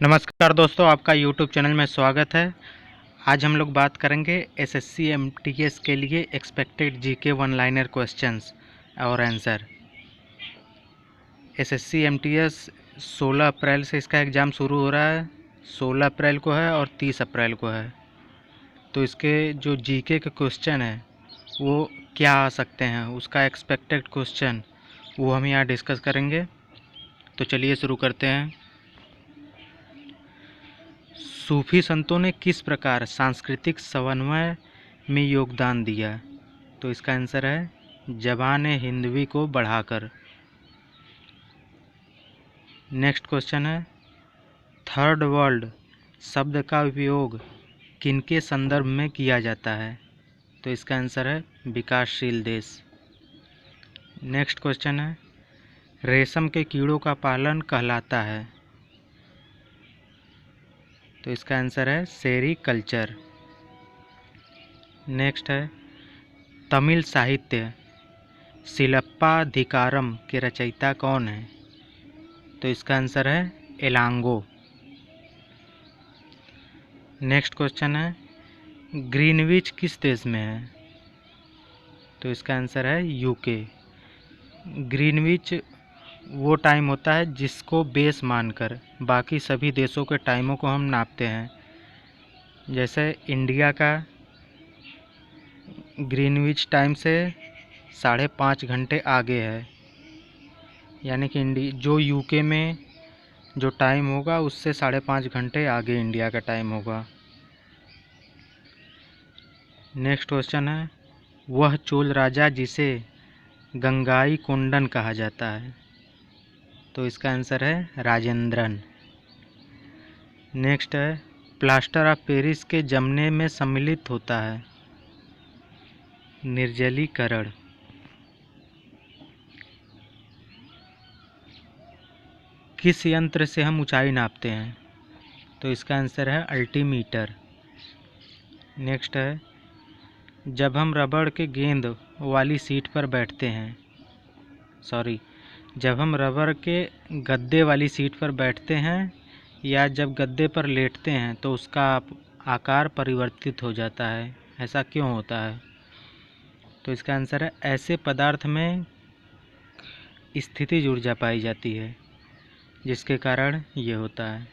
नमस्कार दोस्तों, आपका YouTube चैनल में स्वागत है। आज हम लोग बात करेंगे एसएससी एमटीएस के लिए expected GK one liner questions और आंसर। एसएससी एमटीएस 16 अप्रैल से इसका एग्ज़ाम शुरू हो रहा है। 16 अप्रैल को है और 30 अप्रैल को है। तो इसके जो जीके के क्वेश्चन हैं वो क्या आ सकते हैं, उसका एक्सपेक्टेड क्वेश्चन वो हम यहाँ डिस्कस करेंगे। तो चलिए शुरू करते हैं। सूफी संतों ने किस प्रकार सांस्कृतिक समन्वय में योगदान दिया? तो इसका आंसर है ज़बान हिंदवी को बढ़ाकर। नेक्स्ट क्वेश्चन है, थर्ड वर्ल्ड शब्द का उपयोग किनके संदर्भ में किया जाता है? तो इसका आंसर है विकासशील देश। नेक्स्ट क्वेश्चन है, रेशम के कीड़ों का पालन कहलाता है? तो इसका आंसर है सेरीकल्चर। नेक्स्ट है, तमिल साहित्य शिलप्पाधिकारम के रचयिता कौन है? तो इसका आंसर है एलांगो। नेक्स्ट क्वेश्चन है, ग्रीनविच किस देश में है? तो इसका आंसर है यूके। ग्रीनविच वो टाइम होता है जिसको बेस मानकर बाकी सभी देशों के टाइमों को हम नापते हैं। जैसे इंडिया का ग्रीनविच टाइम से 5.5 घंटे आगे है, यानी कि जो यूके में जो टाइम होगा उससे 5.5 घंटे आगे इंडिया का टाइम होगा। नेक्स्ट क्वेश्चन है, वह चोल राजा जिसे गंगाई कोंडन कहा जाता है? तो इसका आंसर है राजेंद्रन। नेक्स्ट है, प्लास्टर ऑफ पेरिस के जमने में सम्मिलित होता है? निर्जलीकरण। किस यंत्र से हम ऊंचाई नापते हैं? तो इसका आंसर है अल्टीमीटर। नेक्स्ट है, जब हम रबड़ के गेंद वाली सीट पर बैठते हैं, जब हम रबड़ के गद्दे वाली सीट पर बैठते हैं या जब गद्दे पर लेटते हैं तो उसका आकार परिवर्तित हो जाता है, ऐसा क्यों होता है? तो इसका आंसर है ऐसे पदार्थ में स्थितिज ऊर्जा पाई जाती है जिसके कारण ये होता है।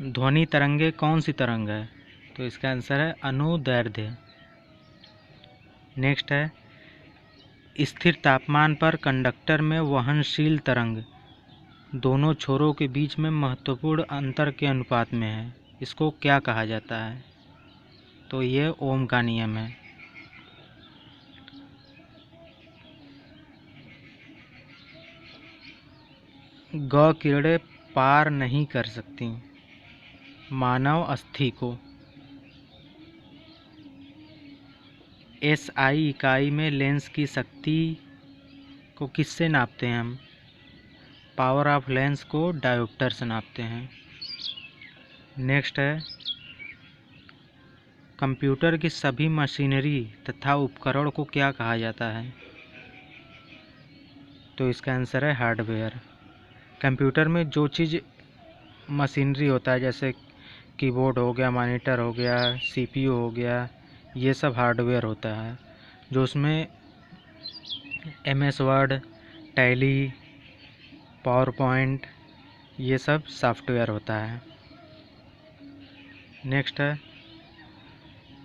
ध्वनि तरंगे कौन सी तरंग है? तो इसका आंसर है अनुदैर्ध्य। नेक्स्ट है, स्थिर तापमान पर कंडक्टर में वहनशील तरंग दोनों छोरों के बीच में महत्वपूर्ण अंतर के अनुपात में है, इसको क्या कहा जाता है? तो ये ओम का नियम है। ग किरणें पार नहीं कर सकती मानव अस्थि को। एसआई इकाई में लेंस की शक्ति को किससे नापते हैं हम? पावर ऑफ लेंस को डायोप्टर से नापते हैं। नेक्स्ट है, कंप्यूटर की सभी मशीनरी तथा उपकरण को क्या कहा जाता है? तो इसका आंसर है हार्डवेयर। कंप्यूटर में जो चीज़ मशीनरी होता है जैसे कीबोर्ड हो गया, मॉनिटर हो गया, सीपीयू हो गया, ये सब हार्डवेयर होता है। जो उसमें MS word, tally, power point, ये सब सॉफ्टवेयर होता है। नेक्स्ट है,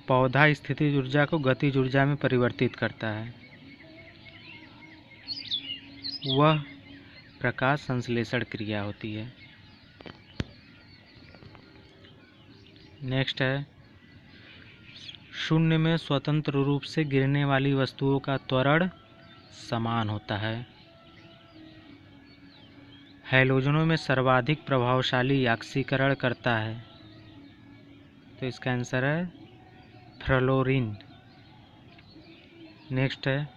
पौधा स्थितिज ऊर्जा को गतिज ऊर्जा में परिवर्तित करता है, वह प्रकाश संश्लेषण क्रिया होती है। नेक्स्ट है, शून्य में स्वतंत्र रूप से गिरने वाली वस्तुओं का त्वरण समान होता है। हैलोजनों में सर्वाधिक प्रभावशाली ऑक्सीकरण करता है? तो इसका आंसर है फ्लोरीन। नेक्स्ट है,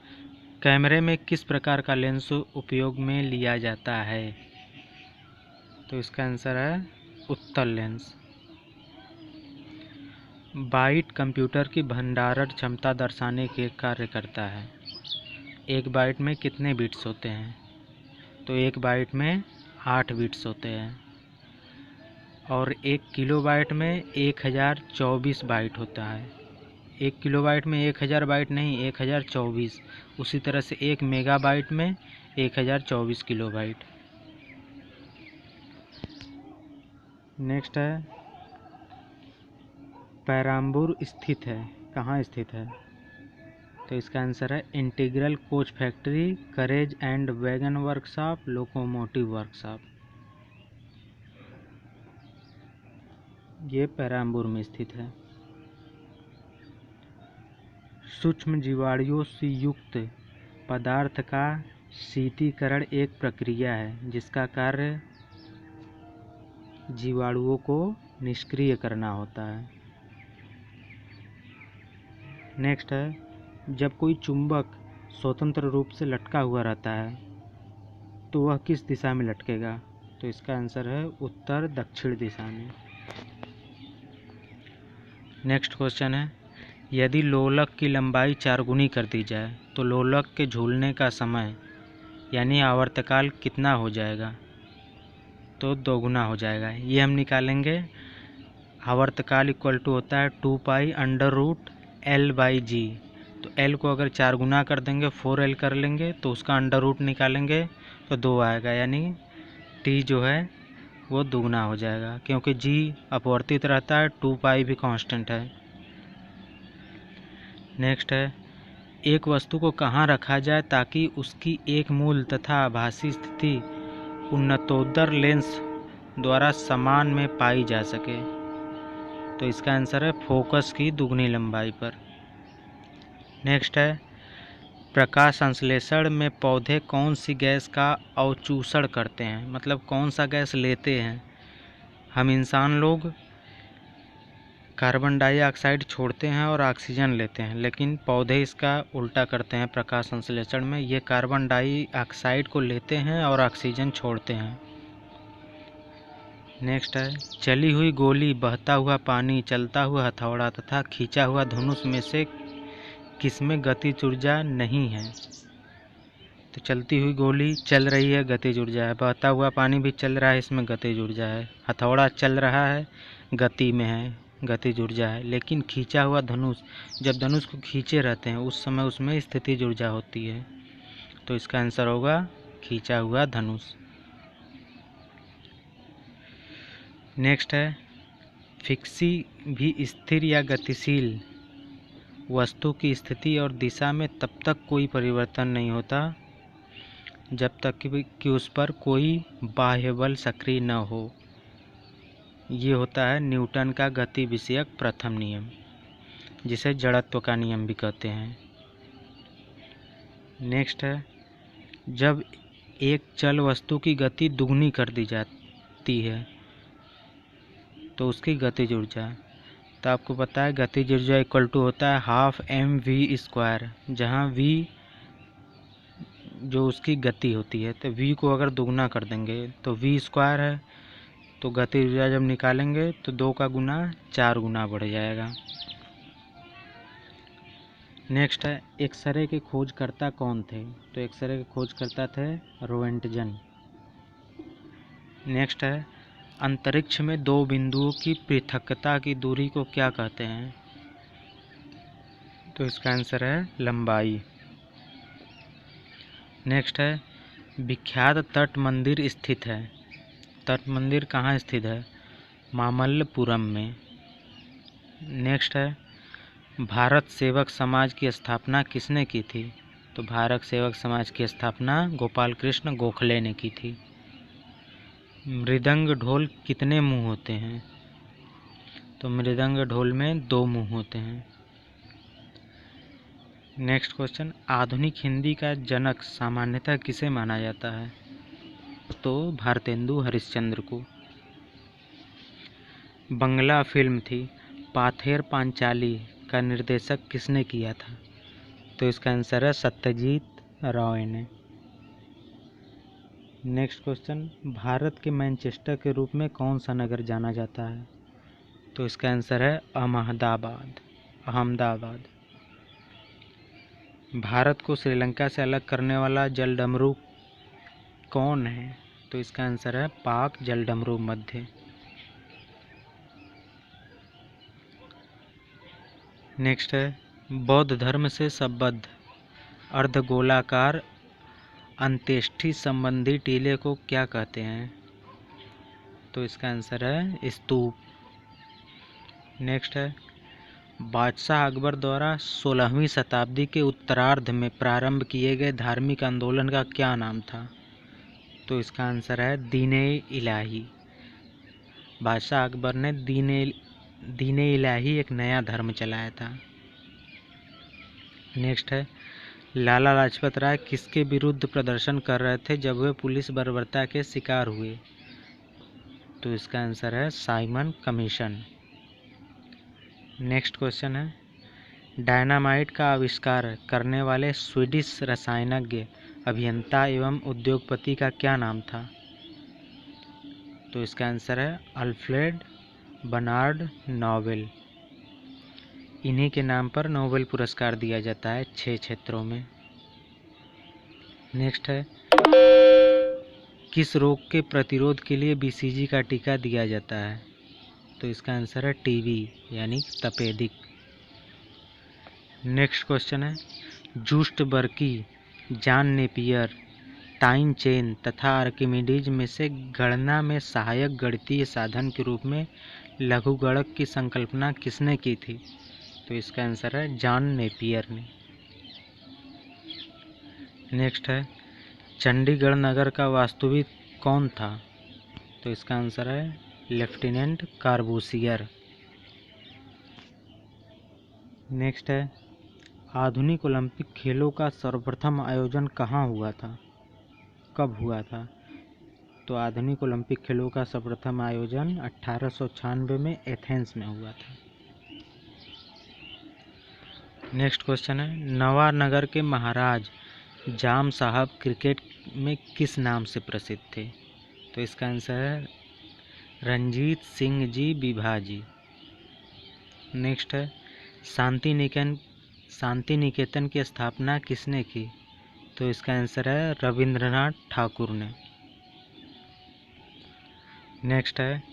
कैमरे में किस प्रकार का लेंस उपयोग में लिया जाता है? तो इसका आंसर है उत्तल लेंस। बाइट कंप्यूटर की भंडारण क्षमता दर्शाने के कार्य करता है। एक बाइट में कितने बिट्स होते हैं? तो एक बाइट में 8 बिट्स होते हैं। और 1 किलोबाइट में 1024 बाइट होता है। 1 किलोबाइट में 1000 बाइट नहीं, 1024। उसी तरह से 1 मेगाबाइट में 1024 किलोबाइट। नेक्स्ट है, पेराम्बूर स्थित है, कहाँ स्थित है? तो इसका आंसर है integral coach factory, courage and wagon workshop, locomotive workshop. ये पेराम्बूर में स्थित है। सूक्ष्म जीवाणुओं से युक्त पदार्थ का शीतलीकरण एक प्रक्रिया है जिसका कार्य जीवाणुओं को निष्क्रिय करना होता है। नेक्स्ट है, जब कोई चुंबक स्वतंत्र रूप से लटका हुआ रहता है तो वह किस दिशा में लटकेगा? तो इसका आंसर है उत्तर दक्षिण दिशा में। नेक्स्ट क्वेश्चन है, यदि लोलक की लंबाई 4 गुनी कर दी जाए तो लोलक के झूलने का समय यानी आवर्तकाल कितना हो जाएगा? तो 2 गुना हो जाएगा। ये हम निकालेंगे। आवर्तकाल इक्वल टू होता है 2 पाई अंडर रूट L/G। तो L को अगर 4 गुना कर देंगे, 4L कर लेंगे तो उसका अंडर रूट निकालेंगे तो 2 आएगा, यानी T जो है वो दुगना हो जाएगा क्योंकि G अपवर्तित रहता है, 2 पाई भी कांस्टेंट है। नेक्स्ट है, एक वस्तु को कहाँ रखा जाए ताकि उसकी एक मूल तथा आभासी स्थिति उन्नतोत्तर लेंस द्वारा समान में पाई जा सके? तो इसका आंसर है फोकस की दुगनी लंबाई पर। नेक्स्ट है, प्रकाश संश्लेषण में पौधे कौन सी गैस का अवचूषण करते हैं, मतलब कौन सा गैस लेते हैं? हम इंसान लोग कार्बन डाइऑक्साइड छोड़ते हैं और ऑक्सीजन लेते हैं, लेकिन पौधे इसका उल्टा करते हैं। प्रकाश संश्लेषण में ये कार्बन डाइऑक्साइड को लेते हैं और ऑक्सीजन छोड़ते हैं। नेक्स्ट है, चली हुई गोली, बहता हुआ पानी, चलता हुआ हथौड़ा तथा खींचा हुआ धनुष में से किसमें गतिज ऊर्जा नहीं है? तो चलती हुई गोली चल रही है, गतिज ऊर्जा है। बहता हुआ पानी भी चल रहा है, इसमें गतिज ऊर्जा है। हथौड़ा चल रहा है, गति में है, गतिज ऊर्जा है। लेकिन खींचा हुआ धनुष, जब धनुष को खींचे रहते हैं उस समय उसमें स्थितिज ऊर्जा होती है। तो इसका आंसर होगा खींचा हुआ धनुष। नेक्स्ट है, फिक्सी भी स्थिर या गतिशील वस्तु की स्थिति और दिशा में तब तक कोई परिवर्तन नहीं होता जब तक कि उस पर कोई बाह्य बल सक्रिय न हो। ये होता है न्यूटन का गति विषयक प्रथम नियम, जिसे जड़त्व का नियम भी कहते हैं। नेक्स्ट है, जब एक चल वस्तु की गति दुगनी कर दी जाती है तो उसकी गतिज ऊर्जा, तो आपको पता है गतिज ऊर्जा इक्वल टू होता है हाफ mv², जहाँ v जो उसकी गति होती है, तो v को अगर दुगना कर देंगे तो v² है, तो गति ऊर्जा जब निकालेंगे तो 2 का गुना 4 गुना बढ़ जाएगा। नेक्स्ट है, एक्सरे के खोजकर्ता कौन थे? तो एक्सरे के खोजकर्ता थे रोएंटजन। नेक्स्ट है, अंतरिक्ष में 2 बिंदुओं की पृथकता की दूरी को क्या कहते हैं? तो इसका आंसर है लंबाई। नेक्स्ट है, विख्यात तट मंदिर स्थित है। तट मंदिर कहाँ स्थित है? मामल्लपुरम में। नेक्स्ट है, भारत सेवक समाज की स्थापना किसने की थी? तो भारत सेवक समाज की स्थापना गोपाल कृष्ण गोखले ने की थी। मृदंग ढोल कितने मुंह होते हैं? तो मृदंग ढोल में 2 मुंह होते हैं। नेक्स्ट क्वेश्चन, आधुनिक हिंदी का जनक सामान्यतः किसे माना जाता है? तो भारतेंदु हरिश्चंद्र को। बंगला फिल्म थी पाथेर पांचाली का निर्देशक किसने किया था? तो इसका आंसर है सत्यजीत रॉय ने। नेक्स्ट क्वेश्चन, भारत के मैनचेस्टर के रूप में कौन सा नगर जाना जाता है? तो इसका आंसर है अहमदाबाद। भारत को श्रीलंका से अलग करने वाला जलडमरू कौन है? तो इसका आंसर है पाक जलडमरू मध्य। नेक्स्ट है, बौद्ध धर्म से संबद्ध अर्धगोलाकार अंत्येष्टि संबंधी टीले को क्या कहते हैं? तो इसका आंसर है स्तूप। नेक्स्ट है, बादशाह अकबर द्वारा 16वीं शताब्दी के उत्तरार्ध में प्रारंभ किए गए धार्मिक आंदोलन का क्या नाम था? तो इसका आंसर है दीन इलाही। बादशाह अकबर ने दीन इलाही एक नया धर्म चलाया था। नेक्स्ट है, लाला लाजपत राय किसके विरुद्ध प्रदर्शन कर रहे थे जब वे पुलिस बर्बरता के शिकार हुए? तो इसका आंसर है साइमन कमीशन। नेक्स्ट क्वेश्चन है, डायनामाइट का आविष्कार करने वाले स्वीडिश रसायनज्ञ, अभियंता एवं उद्योगपति का क्या नाम था? तो इसका आंसर है अल्फ्रेड बर्नार्ड नोबेल। इन्हीं के नाम पर नोबेल पुरस्कार दिया जाता है 6 क्षेत्रों में। नेक्स्ट है, किस रोग के प्रतिरोध के लिए बीसीजी का टीका दिया जाता है? तो इसका आंसर है टीबी यानी तपेदिक। नेक्स्ट क्वेश्चन है, Joost बर्की, John Napier, time chain तथा आर्किमिडीज में से गणना में सहायक गणितीय साधन के रूप में लघुगणक की संकल्पना किसने की थी? तो इसका आंसर है जॉन नेपियर ने। नेक्स्ट है, चंडीगढ़ नगर का वास्तुविद कौन था? तो इसका आंसर है लेफ्टिनेंट कार्बूसियर। नेक्स्ट है, आधुनिक ओलंपिक खेलों का सर्वप्रथम आयोजन कहाँ हुआ था? कब हुआ था? तो आधुनिक ओलंपिक खेलों का सर्वप्रथम आयोजन 1896 में एथेंस में हुआ था। नेक्स्ट क्वेश्चन है, नवानगर के महाराज जाम साहब क्रिकेट में किस नाम से प्रसिद्ध थे? तो इसका आंसर है रंजीत सिंह जी बिभाजी। नेक्स्ट है, शांति निकेतन की स्थापना किसने की? तो इसका आंसर है रविंद्रनाथ ठाकुर ने। नेक्स्ट है,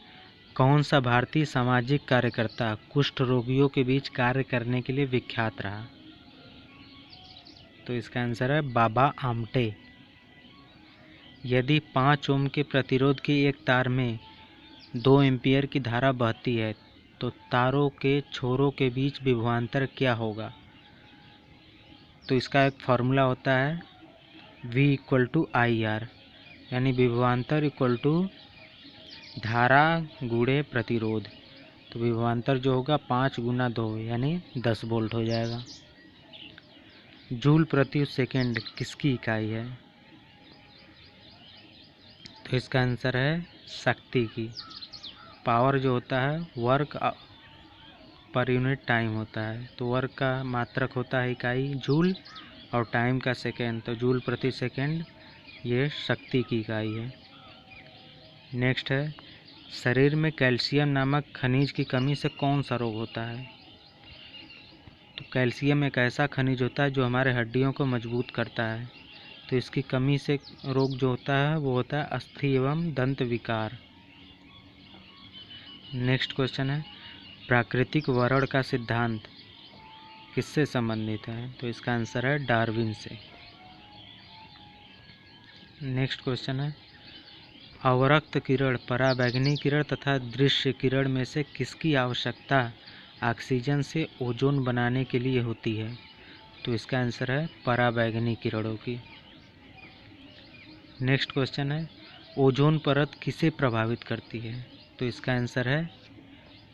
कौन सा भारतीय सामाजिक कार्यकर्ता कुष्ठ रोगियों के बीच कार्य करने के लिए विख्यात रहा? तो इसका आंसर है बाबा आमटे। यदि 5 ओम के प्रतिरोध की एक तार में 2 एम्पीयर की धारा बहती है तो तारों के छोरों के बीच विभवांतर क्या होगा? तो इसका एक फॉर्मूला होता है V = IR, यानी विभवांतर = धारा गुणे प्रतिरोध। तो विभवांतर जो होगा 5 × 2 यानी 10 वोल्ट हो जाएगा। जूल प्रति सेकंड किसकी इकाई है? तो इसका आंसर है शक्ति की। पावर जो होता है वर्क पर यूनिट टाइम होता है, तो वर्क का मात्रक होता है इकाई जूल और टाइम का सेकंड, तो जूल प्रति सेकंड ये शक्ति की इकाई है। नेक्स्ट है, शरीर में कैल्शियम नामक खनिज की कमी से कौन सा रोग होता है? तो कैल्शियम एक ऐसा खनिज होता है जो हमारे हड्डियों को मजबूत करता है, तो इसकी कमी से रोग जो होता है वो होता है अस्थि एवं दंत विकार। नेक्स्ट क्वेश्चन है, प्राकृतिक वर्ण का सिद्धांत किससे संबंधित है? तो इसका आंसर है डार्विन से। नेक्स्ट क्वेश्चन है, अवरक्त किरण, पराबैंगनी किरण तथा दृश्य किरण में से किसकी आवश्यकता ऑक्सीजन से ओजोन बनाने के लिए होती है? तो इसका आंसर है पराबैंगनी किरणों की। नेक्स्ट क्वेश्चन है, ओजोन परत किसे प्रभावित करती है? तो इसका आंसर है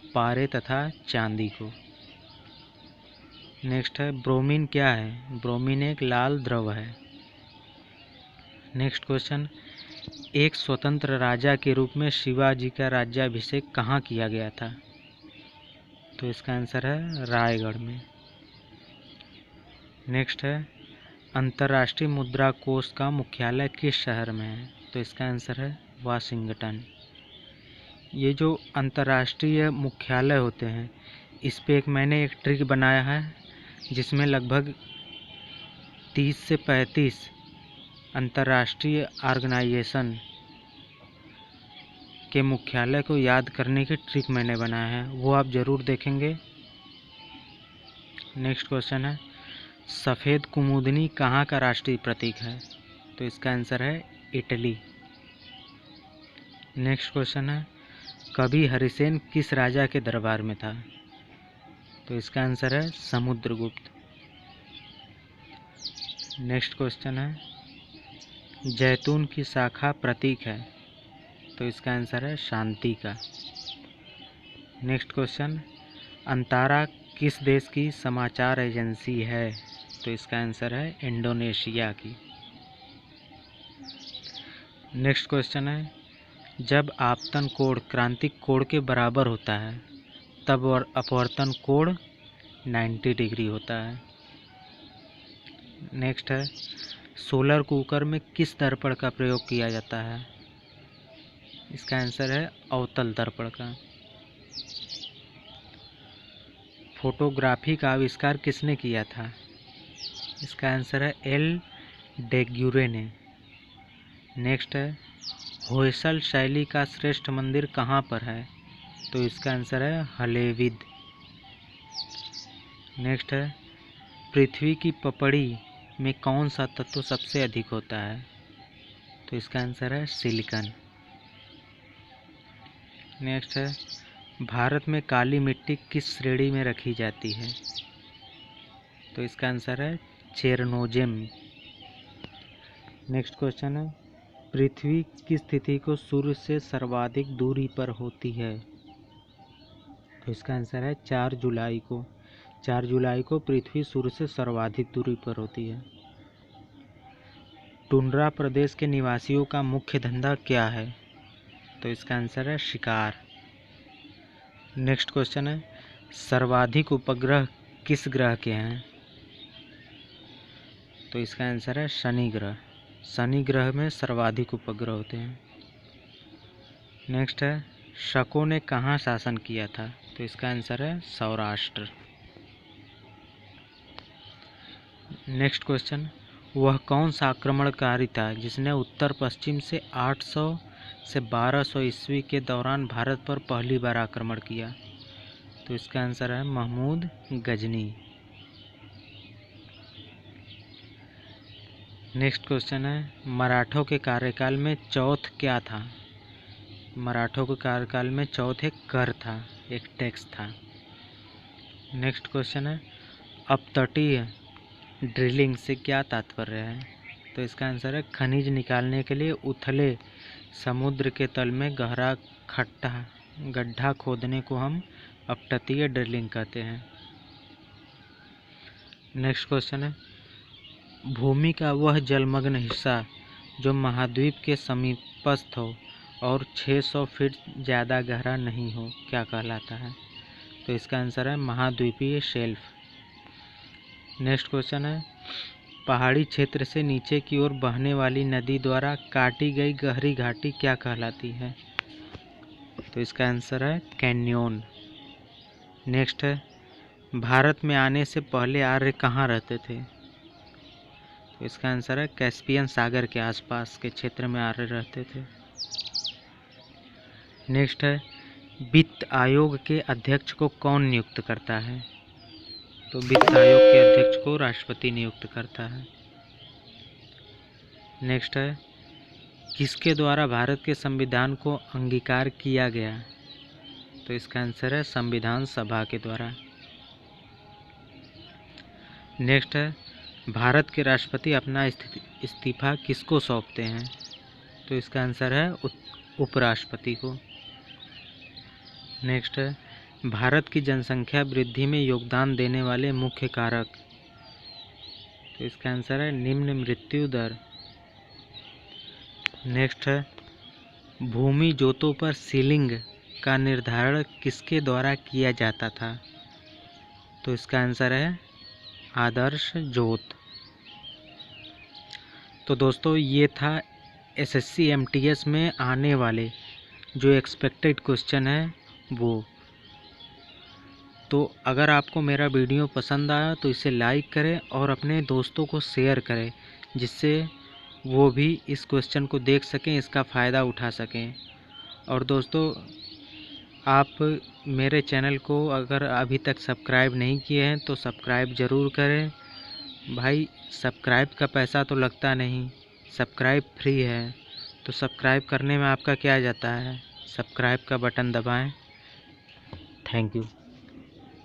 पारे तथा चांदी को। नेक्स्ट है, ब्रोमीन क्या है? ब्रोमीन एक लाल द्रव है। नेक्स्ट क्वेश्चन, एक स्वतंत्र राजा के रूप में शिवाजी का राज्याभिषेक कहाँ किया गया था? तो इसका आंसर है रायगढ़ में। नेक्स्ट है, अंतर्राष्ट्रीय मुद्रा कोष का मुख्यालय किस शहर में है? तो इसका आंसर है वाशिंगटन। ये जो अंतर्राष्ट्रीय मुख्यालय होते हैं इस पे मैंने एक ट्रिक बनाया है जिसमें लगभग 30 से 35 अंतर्राष्ट्रीय ऑर्गेनाइजेशन के मुख्यालय को याद करने की ट्रिक मैंने बनाया है, वो आप ज़रूर देखेंगे। नेक्स्ट क्वेश्चन है सफ़ेद कुमुदनी कहाँ का राष्ट्रीय प्रतीक है? तो इसका आंसर है इटली। नेक्स्ट क्वेश्चन है कवि हरिसेन किस राजा के दरबार में था? तो इसका आंसर है समुद्रगुप्त। नेक्स्ट क्वेश्चन है जैतून की शाखा प्रतीक है? तो इसका आंसर है शांति का। नेक्स्ट क्वेश्चन अंतारा किस देश की समाचार एजेंसी है? तो इसका आंसर है इंडोनेशिया की। नेक्स्ट क्वेश्चन है जब आपतन कोण क्रांतिक कोण के बराबर होता है तब अपवर्तन कोण 90 डिग्री होता है। नेक्स्ट है सोलर कुकर में किस दर्पण का प्रयोग किया जाता है? इसका आंसर है अवतल दर्पण का। फोटोग्राफी का आविष्कार किसने किया था? इसका आंसर है एल डेग्यूरे ने। नेक्स्ट है होयसल शैली का श्रेष्ठ मंदिर कहाँ पर है? तो इसका आंसर है हलेविद। नेक्स्ट है पृथ्वी की पपड़ी में कौन सा तत्व सबसे अधिक होता है? तो इसका आंसर है सिलिकॉन। नेक्स्ट है भारत में काली मिट्टी किस श्रेणी में रखी जाती है? तो इसका आंसर है चेरनोजेम। नेक्स्ट क्वेश्चन है पृथ्वी की स्थिति को सूर्य से सर्वाधिक दूरी पर होती है? तो इसका आंसर है 4 जुलाई को। 4 जुलाई को पृथ्वी सूर्य से सर्वाधिक दूरी पर होती है। टुंड्रा प्रदेश के निवासियों का मुख्य धंधा क्या है? तो इसका आंसर है शिकार। नेक्स्ट क्वेश्चन है सर्वाधिक उपग्रह किस ग्रह के हैं? तो इसका आंसर है शनि ग्रह। शनि ग्रह में सर्वाधिक उपग्रह होते हैं। नेक्स्ट है शकों ने कहाँ शासन किया था? तो इसका आंसर है सौराष्ट्र। नेक्स्ट क्वेश्चन वह कौन सा आक्रमणकारी था जिसने उत्तर पश्चिम से 800 से 1200 ईस्वी के दौरान भारत पर पहली बार आक्रमण किया? तो इसका आंसर है महमूद गजनी। नेक्स्ट क्वेश्चन है मराठों के कार्यकाल में चौथ क्या था? मराठों के कार्यकाल में चौथ एक कर था, एक टैक्स था। नेक्स्ट क्वेश्चन है अपतटीय ड्रिलिंग से क्या तात्पर्य है? तो इसका आंसर है खनिज निकालने के लिए उथले समुद्र के तल में गहरा गड्ढा खोदने को हम अपतटीय ड्रिलिंग कहते हैं। नेक्स्ट क्वेश्चन है भूमि का वह जलमग्न हिस्सा जो महाद्वीप के समीपस्थ हो और 600 फीट ज़्यादा गहरा नहीं हो क्या कहलाता है? तो इसका आंसर है महाद्वीपीय शेल्फ। नेक्स्ट क्वेश्चन है पहाड़ी क्षेत्र से नीचे की ओर बहने वाली नदी द्वारा काटी गई गहरी घाटी क्या कहलाती है? तो इसका आंसर है कैन्योन। नेक्स्ट है भारत में आने से पहले आर्य कहाँ रहते थे? तो इसका आंसर है कैस्पियन सागर के आसपास के क्षेत्र में आर्य रहते थे। नेक्स्ट है वित्त आयोग के अध्यक्ष को कौन नियुक्त करता है? तो वित्त आयोग के अध्यक्ष को राष्ट्रपति नियुक्त करता है। नेक्स्ट है किसके द्वारा भारत के संविधान को अंगीकार किया गया? तो इसका आंसर है संविधान सभा के द्वारा। नेक्स्ट है भारत के राष्ट्रपति अपना इस्तीफा किसको सौंपते हैं? तो इसका आंसर है उपराष्ट्रपति को। नेक्स्ट है भारत की जनसंख्या वृद्धि में योगदान देने वाले मुख्य कारक? तो इसका आंसर है निम्न मृत्यु दर। नेक्स्ट है भूमि जोतों पर सीलिंग का निर्धारण किसके द्वारा किया जाता था? तो इसका आंसर है आदर्श जोत। तो दोस्तों ये था एसएससी एमटीएस में आने वाले जो एक्सपेक्टेड क्वेश्चन है वो। तो अगर आपको मेरा वीडियो पसंद आया तो इसे लाइक करें और अपने दोस्तों को शेयर करें जिससे वो भी इस क्वेश्चन को देख सकें, इसका फ़ायदा उठा सकें। और दोस्तों आप मेरे चैनल को अगर अभी तक सब्सक्राइब नहीं किए हैं तो सब्सक्राइब ज़रूर करें भाई। सब्सक्राइब का पैसा तो लगता नहीं, सब्सक्राइब फ्री है, तो सब्सक्राइब करने में आपका क्या जाता है। सब्सक्राइब का बटन दबाएं। Thank you.